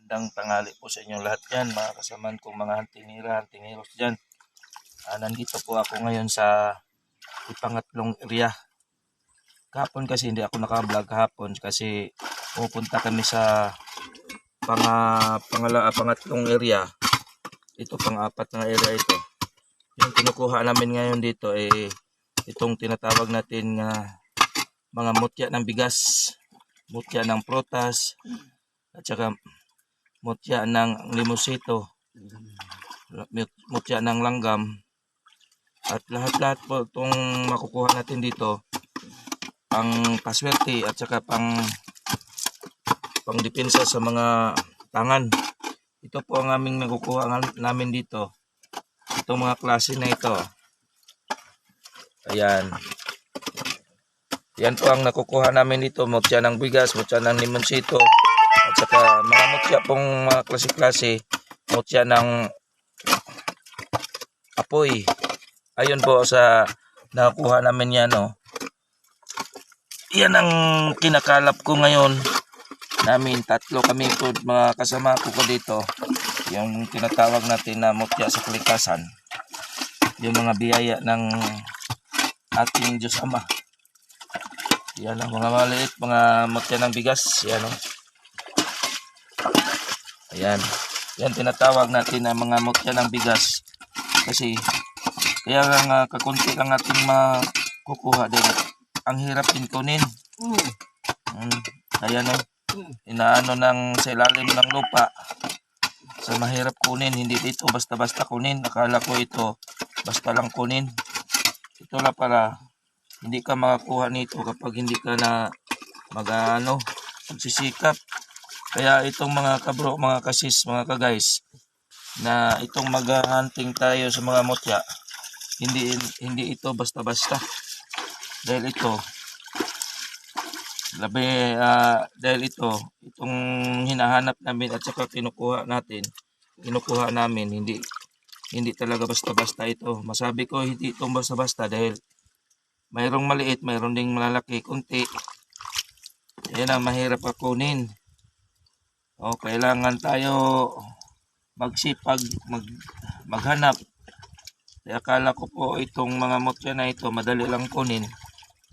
Magandang tanghali po sa inyong lahat yan, mga kasamaan kong mga hunting-heroes dyan. Nandito po ako ngayon sa ipangatlong area. Kahapon kasi hindi ako naka-vlog kahapon kasi pupunta kami sa pangatlong area. Ito pang-apat na area ito. Yung kinukuha namin ngayon dito ay itong tinatawag natin mga mutya ng bigas, mutya ng prutas, at saka mutya ng limosito, mutya ng langgam, at lahat-lahat po itong makukuha natin dito pang paswerte at saka pang depensa sa mga tangan. Ito po ang aming nakukuha namin dito, itong mga klase na ito. Ayan, yan po ang nakukuha namin dito, mutya ng bigas, mutya ng limonsito, at saka mga mutya pong mga klase-klase, mutya ng apoy. Ayun po sa nakukuha namin yan. Yan ang kinakalap ko ngayon namin. Tatlo kami po mga kasama ko dito. Yung tinatawag natin na mutya sa kalikasan. Yung mga biyaya ng ating Diyos Ama. Yan ang mga maliit, mga mutya ng bigas. Yan Ayan. Yan tinatawag natin na mga mutya ng bigas. Kasi kaya nga kakunti lang ating makukuha din. Ang hirap din kunin. Ayan inaano sa ilalim ng lupa. Sa mahirap kunin, hindi dito basta-basta kunin. Akala ko ito basta lang kunin. Ito lang para hindi ka makakuha nito kapag hindi ka na magsisikap. Kaya itong mga kabro, mga kasis, mga kagays, na itong mag-hunting tayo sa mga mutya, hindi ito basta-basta. Dahil itong hinahanap namin at saka kinukuha namin, hindi talaga basta-basta ito. Masabi ko hindi ito basta-basta dahil mayroong maliit, mayroong ding malalaki, kunti. Yan ang mahirap kunin. Kailangan tayo magsipag, maghanap. Kaya akala ko po itong mga mutya na ito madali lang kunin.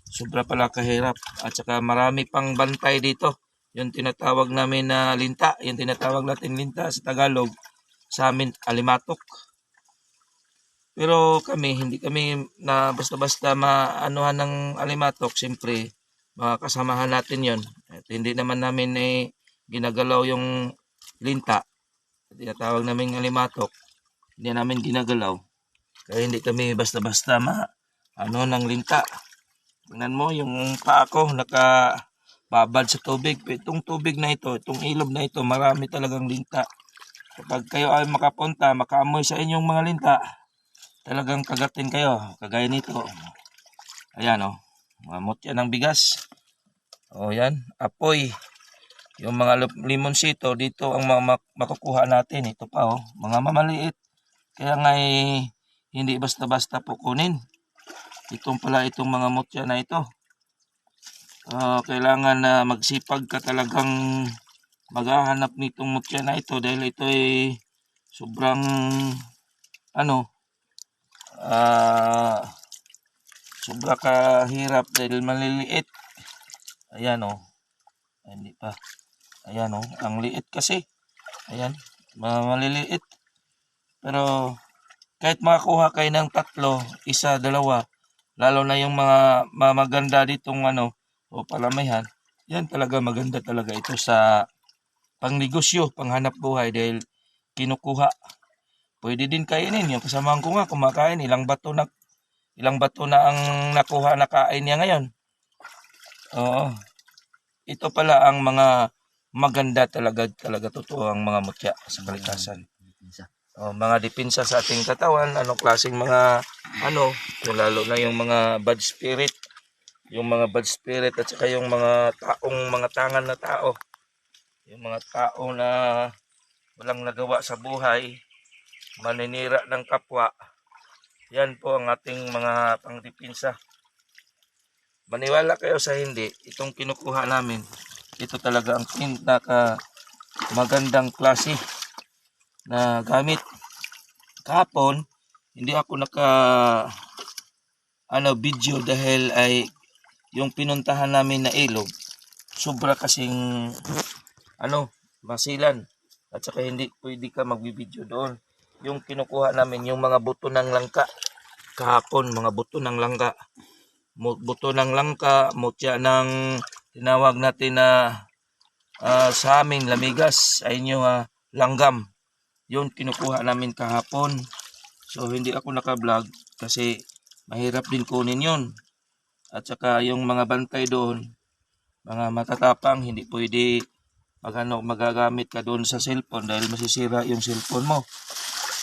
Sobra pala kahirap. At saka marami pang bantay dito. Yung tinatawag namin na linta. Yung tinatawag natin linta sa Tagalog. Sa amin, alimatok. Pero hindi kami na basta-basta maanuhan ng alimatok. Siyempre, mga kasamahan natin yon. At hindi naman namin ginagalaw yung linta. Tinatawag namin alimatok. Hindi namin ginagalaw. Kaya hindi kami basta-basta ng linta. Tingnan mo yung paa ko nakababad sa tubig. Itong tubig na ito, itong ilog na ito, marami talagang linta. Kapag kayo ay makapunta, makaamoy sa inyong mga linta, talagang kagatin kayo. Kagaya nito. Ayan mga mutya ng bigas. Yan, apoy. Yung mga limonsito, dito ang makukuha natin. Ito pa mga mamaliit. Kaya nga hindi basta-basta po kunin. Itong mga mutya na ito. Kailangan na magsipag ka talagang maghahanap nitong mutya na ito dahil ito ay sobrang sobra kahirap dahil maliliit. Ayan hindi pa. Ayan ang liit kasi. Ayan, maliliit. Pero kahit makakuha kayo ng 3, 1, 2, lalo na yung mga maganda ditong palamihan, yan talaga maganda talaga ito sa pangnegosyo, panghanap buhay dahil kinukuha. Pwede din kainin. Yung kasamahan ko nga kumakain, ilang bato na ang nakuha na kain niya ngayon. Ito pala ang mga maganda talaga totoo ang mga mutya sa kalikasan. Mga depensa sa ating katawan, anong klaseng mga lalo na yung mga bad spirit, at saka yung mga tangan na tao, yung mga tao na walang nagawa sa buhay, maninira ng kapwa. Yan po ang ating mga pangdepensa. Maniwala kayo sa hindi, itong kinukuha namin, ito talaga ang magandang klase na gamit. Kahapon, hindi ako video dahil ay yung pinuntahan namin na ilog, sobra kasing masilan. At saka hindi pwede ka magbibideo doon. Yung kinukuha namin, yung mga buto ng langka. Kahapon, mga buto ng langka. Buto ng langka, mutya ng tinawag natin na sa amin lamigas, ay inyo langgam. Yun kinukuha namin kahapon. So hindi ako naka-vlog kasi mahirap din kunin yun. At saka yung mga bantay doon, mga matatapang, hindi pwede magagamit ka doon sa cellphone dahil masisira yung cellphone mo.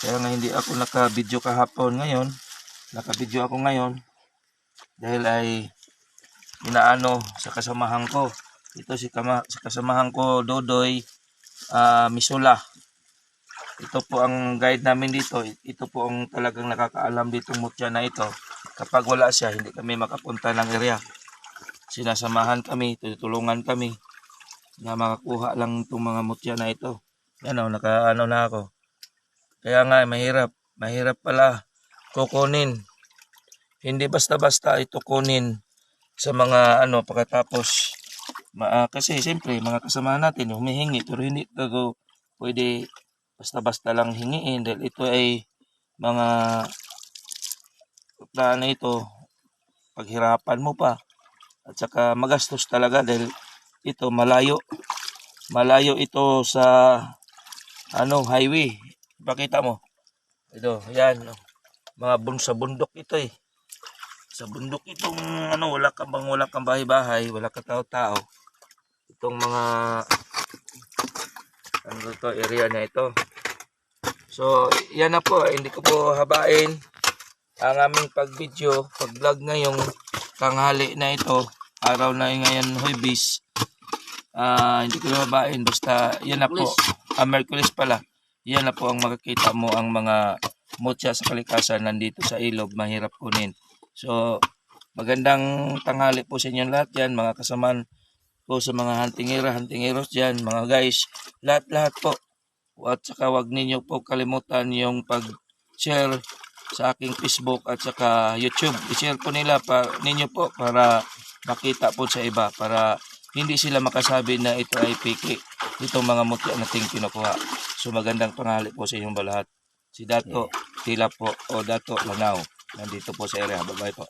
Kaya nga hindi ako naka-video kahapon. Ngayon, naka-video ako ngayon dahil ay inaano sa kasamahan ko. Ito si kasamahan ko, Dodoy Misula. Ito po ang guide namin dito. Ito po ang talagang nakakaalam ditong mutya na ito. Kapag wala siya, hindi kami makapunta ng area. Sinasamahan kami, tutulungan kami na makakuha lang itong mga mutya na ito. Yan o, nakaano na ako. Kaya nga, mahirap pala kukunin. Hindi basta-basta ito kunin sa mga pagkatapos. Kasi siyempre, mga kasama natin humihingi, pero hindi ito pwede basta-basta lang hingiin dahil ito ay mga plano ito, paghirapan mo pa. At saka magastos talaga dahil ito malayo ito sa highway. Ipakita mo. Ito, yan. Mga sa bundok ito eh. Sa bundok itong wala kang bahay-bahay, wala ka tao-tao. Itong mga area na ito. So, yan na po. Hindi ko po habain ang aming pag-vlog ngayong tanghali na ito. Araw na ngayon, Huwebes. Hindi ko habain. Basta, yan na po. Merkulis pala. Yan na po ang makikita mo ang mga mutya sa kalikasan nandito sa ilog. Mahirap kunin. So, magandang tanghali po sa inyo lahat yan. Mga kasamaan po sa mga huntingeros dyan. Mga guys, lahat po. At saka wag ninyo po kalimutan yung pag-share sa aking Facebook at saka YouTube. I-share po ninyo po para makita po sa iba. Para hindi sila makasabi na ito ay piki. Itong mga mutya nating kinukuha. So magandang tanghali po sa inyong lahat. Si Dato Tila po o Dato Lanao. Nandito po sa area. Bye-bye po.